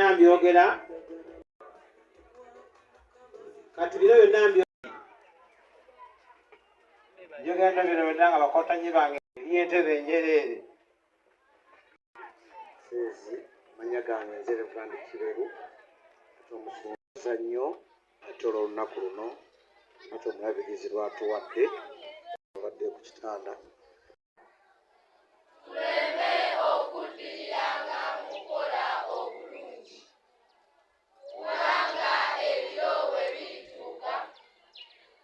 byonna mbyogera kati bino byonna njogera bino byonna nga bakotanyi bange lyentebe enjereere sezi manya gange nzere Brand Kiberu omusinza nnyo ate olw'olunaku luno ate omulabirizi lwatuwadde obadde ku kitanda tuleme okuddiriranga mukola obulungi kubanga ebiro bwe birituuka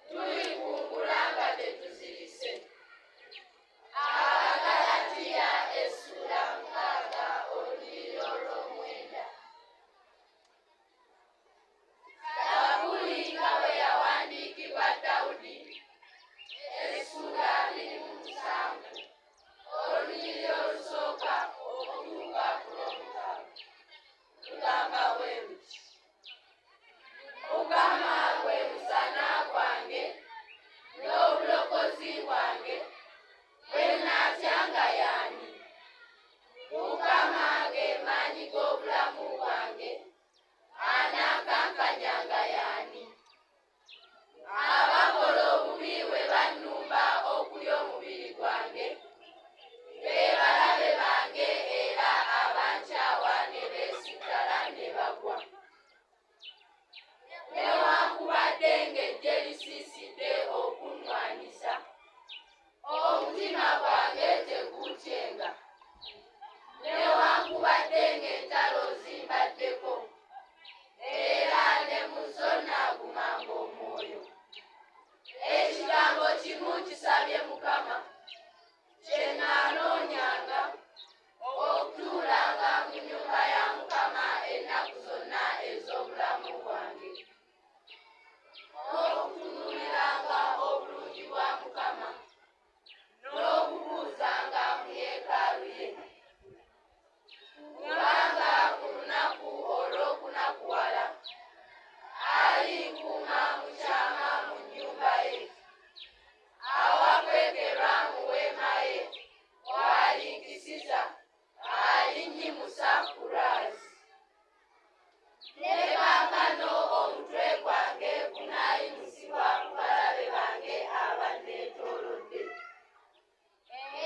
tulikungula nga tetuzirise. Abagalatiya essula 6 oluliri olw'omwenda. Zabuli nga bwe yawandiikibwa Dawudi essula 27 oluliri olusooka okutuuka ku lwomukaaga. Tugamba bwe luti. Mukama gwe musana gwange n'obulokozi bwange, bwe naatyanga y'ani? Mukama ge maanyi g'obulamu bwange, anaakankanyanga y'ani? Abakola obubi bwe bannumba okulya omubiri gwange, be balabe bange era abankyawa ne beesittala ne bagwa. Newankubadde ng'eggye lisiisidde okunnwanyisa, omutima gwange teguutyenga. Newankubadde ng'entalo zimbaddeko, era ne mu zonna gumanga omwoyo. Ekigambo kimu kisabye Mukama, kye naanoonyanga, okutuulanga mu nnyumba ya Mukama ennaku zonna ez'obulamu bwange. Okutunuuliranga obulungi bwa Mukama, n'okubuuzanga mu yeekaalu ye. Kubanga ku lunaku olw'okunakuwala, alinkuuma mu kyama mu nnyumba ye. Awakwekerwa mu weema ye, w'alinkisiza, alinnyimusa kuraazi. Ne kaakano omutwe gwange gunaayimusibwa ku balabe bange abanneetoolodde.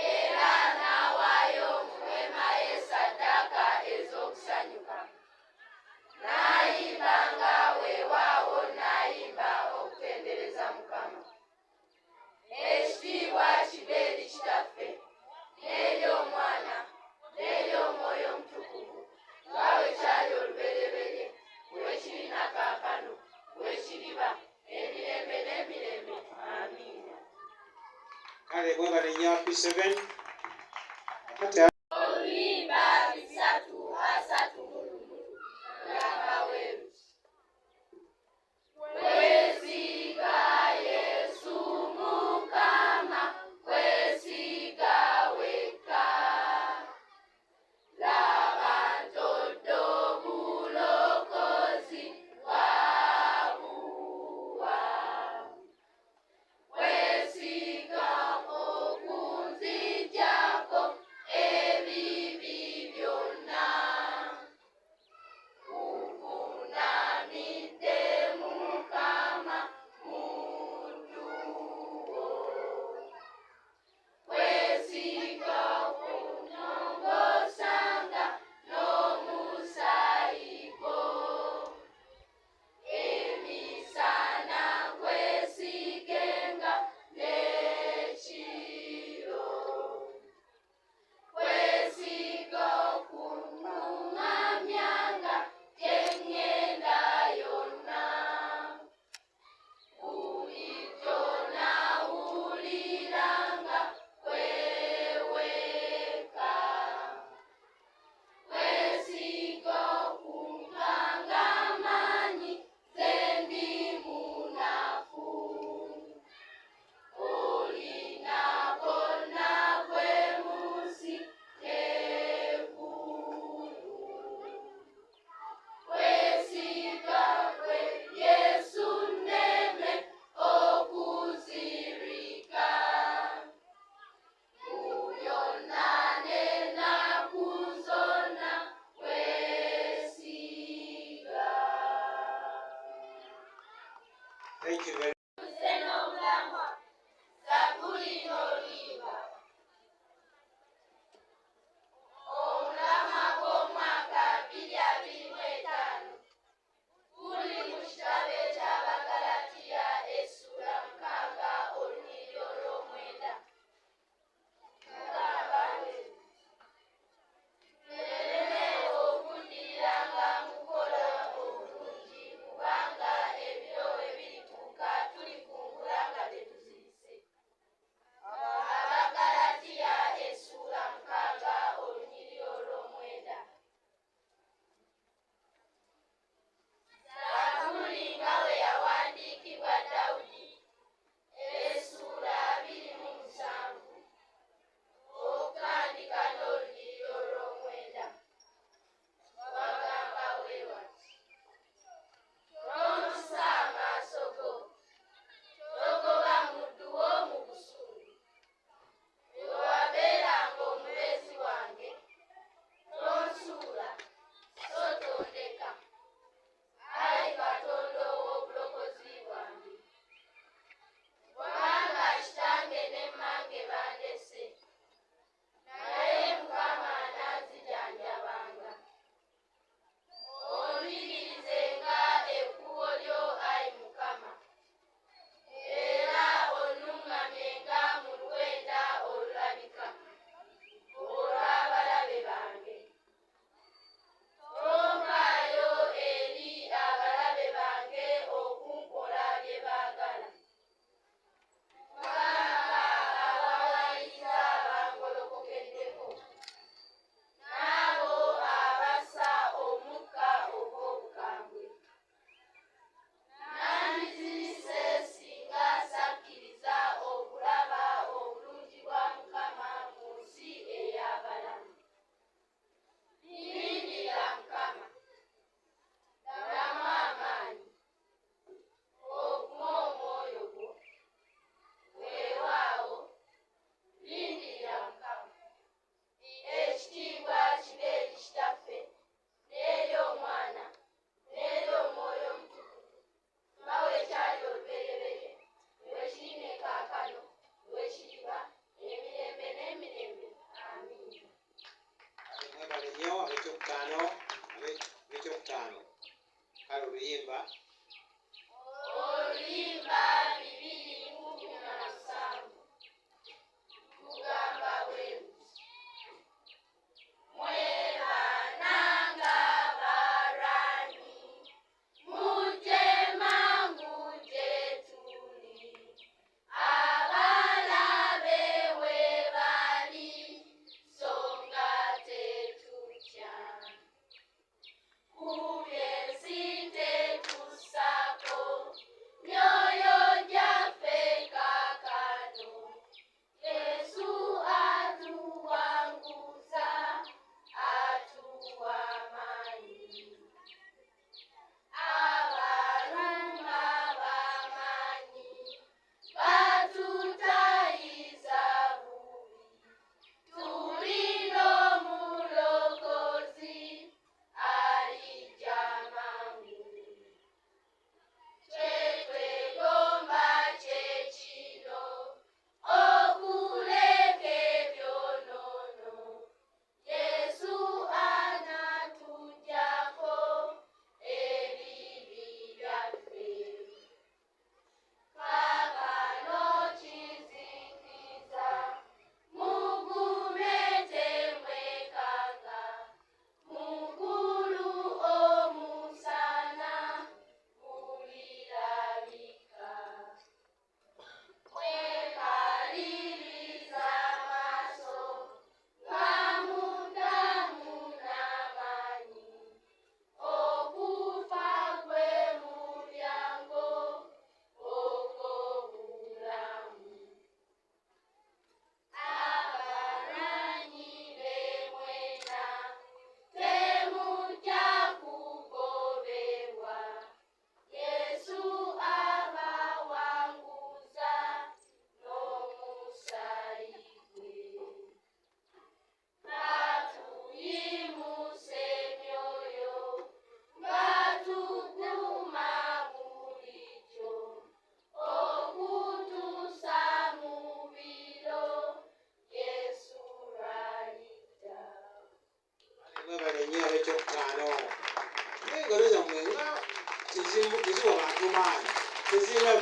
Era n'awaayo mu weema ye ssaddaaka ez'okusanyuka. Naayimbanga weewaawo naayimba okutendereza Mukama. Ekitiibwa kibe eri Kitaffe, n'eri Omwana, n'eri Omwoyo Omutukuvu, nga bwe kyali olubereberye, bwe kiri na kaakano, bwe kiriba, emirembe n'emirembe. Amiina. Kale mwebale nnyo P7. Oluyimba 3 lugamba bwe luti. Kwesiga Yesu Mukama, kwesiga wekka. Laba ntodde obulokozi bwabuwa. Kwesiga okunziggyako Thank you very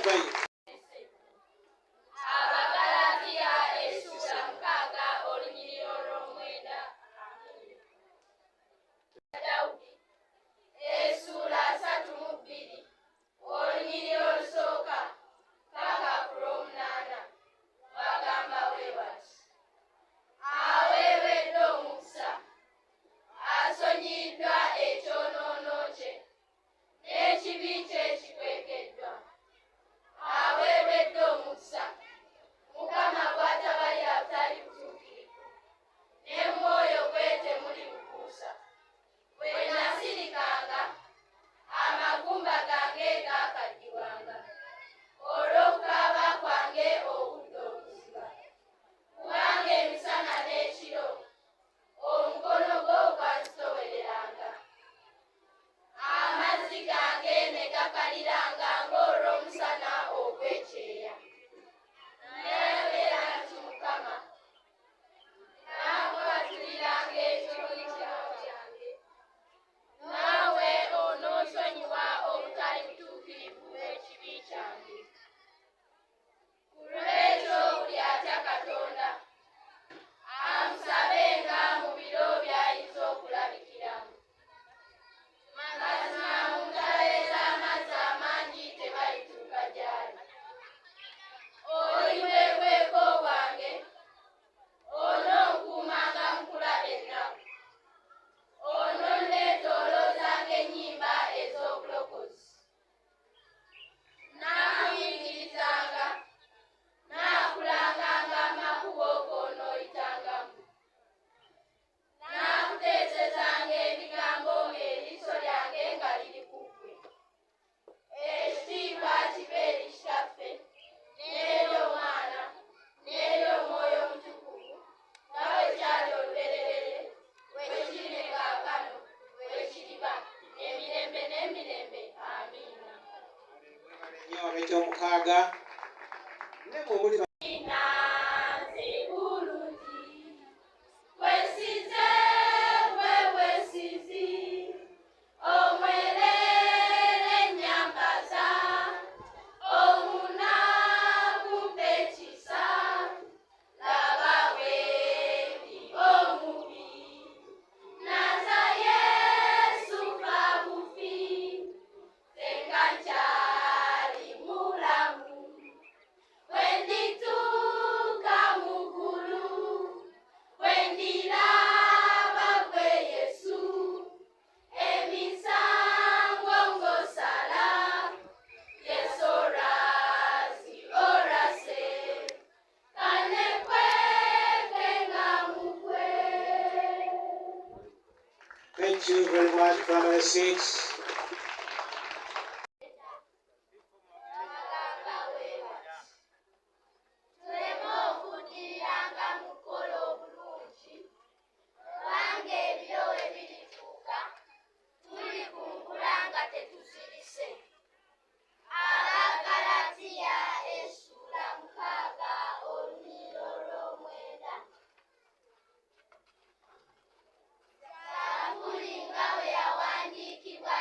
Thank you. Thank you very much, Brother 6. Yawandiikibwa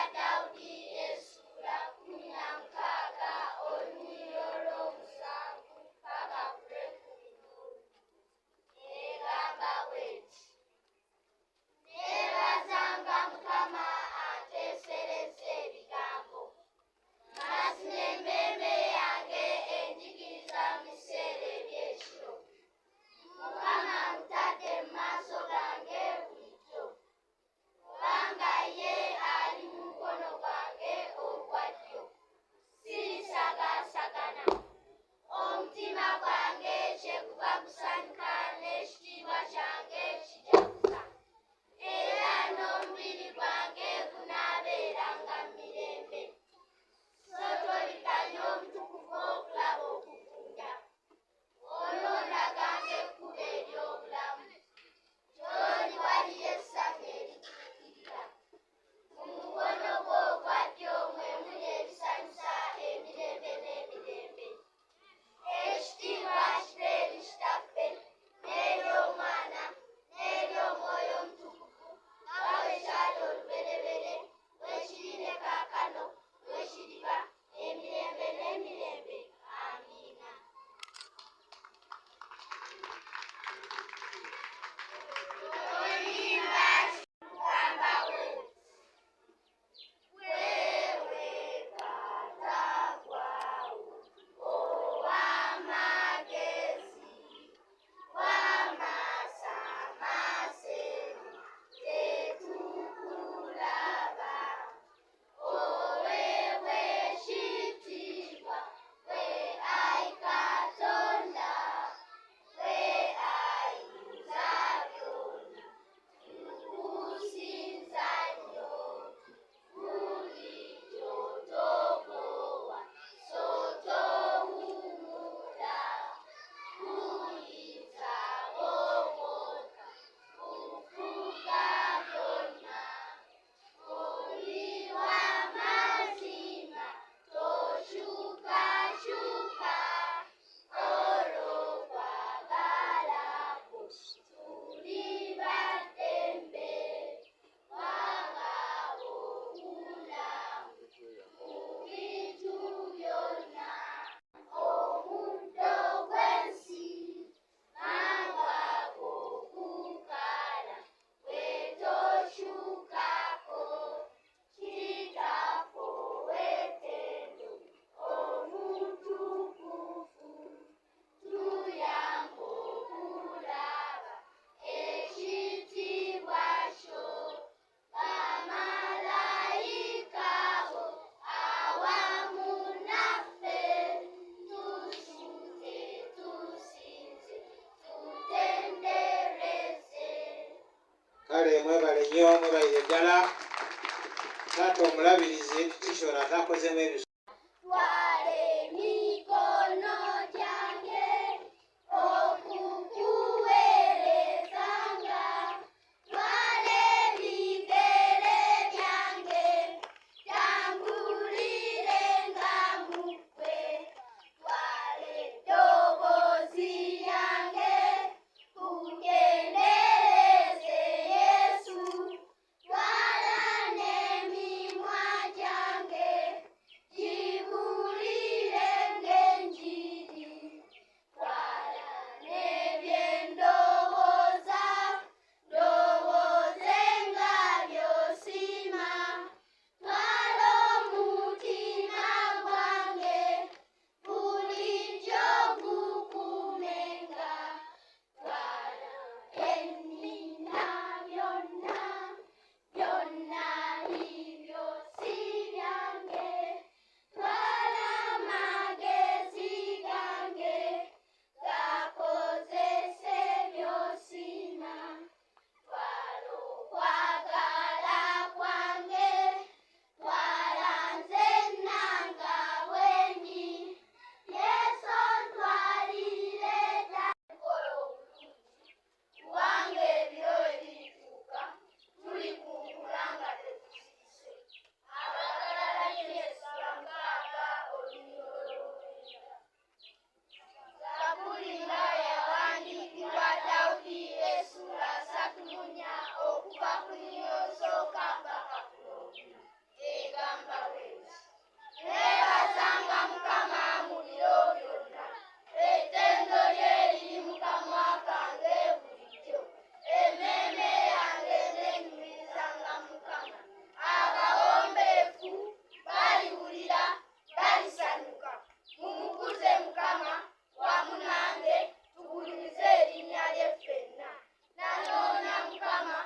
mwebale nnyo, mwebalire ddala. Taata omulabirizi Tishora atakozemu ebiso. Twale emikono gyange okukuweerezanga, twale ebigere byange tambulirenga mu ggwe, twale eddoboozi lyange kugendereze Yesu, twala n'emimwa gyange gibulirenge enjiri, twala n'ebyendowooza ndowoozenga by'osiima, twala omutima gwange bulijjo gukumenga, twala ennina byonna, byonna ebyo si byange, twala amagezi gange gakozese by'osiima, twala okwagala kwange, twala nze nanga bwendi, Yesu ontwalire ddala. Kola obulungi kubanga ebiro ebirituuka tulikungula nga tetusirise. Abagalala Yesu bamukaaga olunyolo lw'omwenda. Zabuli nga yawandiikibwa Dawudi essula 34 okuva ku nnyo esooka mpaka ku lwokuna. Egamba bw'eti: neebazanga Mukama mu biro byonna, ettendo lye liri mu kamwa kange bulijjo, emmeeme yange neenyumirizanga Mukama. Abawombeefu baliwulira balisanyuka, mumukuze Mukama wamu nange tugulumize erinnya lye ffenna. Nanoonya Mukama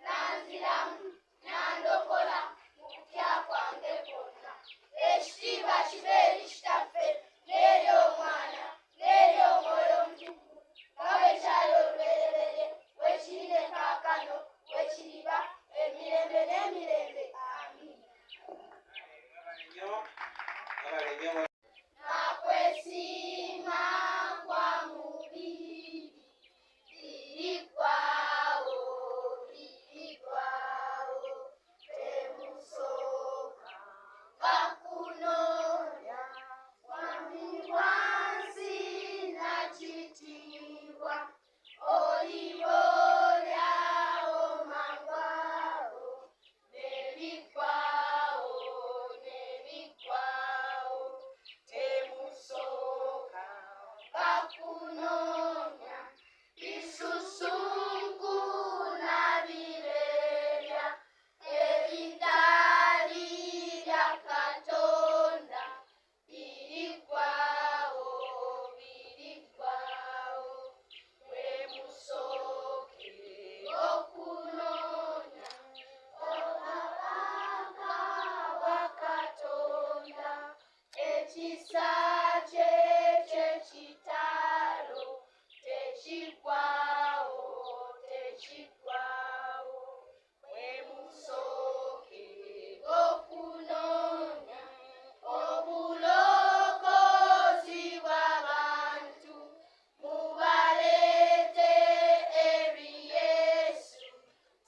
nanziramu nandokola mu kutya kwange kwonna. Ekitiibwa kibe eri Kitaffe n'eri Omwana n'eri Omwoyo Omutukuvu, nga bwe kyali olubereberye, bwe kiri ne kaakano, bwe kiriba, emirembe n'emirembe. Amiina. Mwebale nnyo. Nakwesiima kwa mubiri birigwawo, birigwawo, temusooka bakunoonya, mwami wansi na kitiibwa, oliboolyawo mangwawo, nebigwawo, nebigwawo, temusooka bakunoonya, bisusunku na bireerya, ebitaali bya Katonda, birigwawo, birigwawo, mwe musooke okunoonya obwakabaka bwa Katonda, ekisa kye ky'ekitalo, tekiggwaawo, tekiggwaawo, mwe musooke okunoonya obulokozi bw'abantu, mubaleete eri Yesu,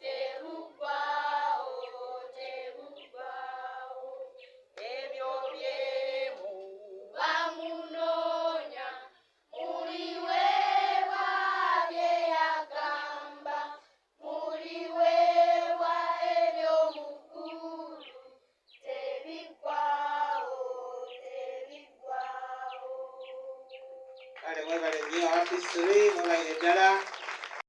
teruggwaawo, teruggwaawo, ebyo byemu bamunoonya, muliweebwa bye yagamba, muliweebwa eby'omu ggulu, tebiggwaawo, tebiggwaawo. Kale mwebale nnyo. Happy 3, mwebalire ddala.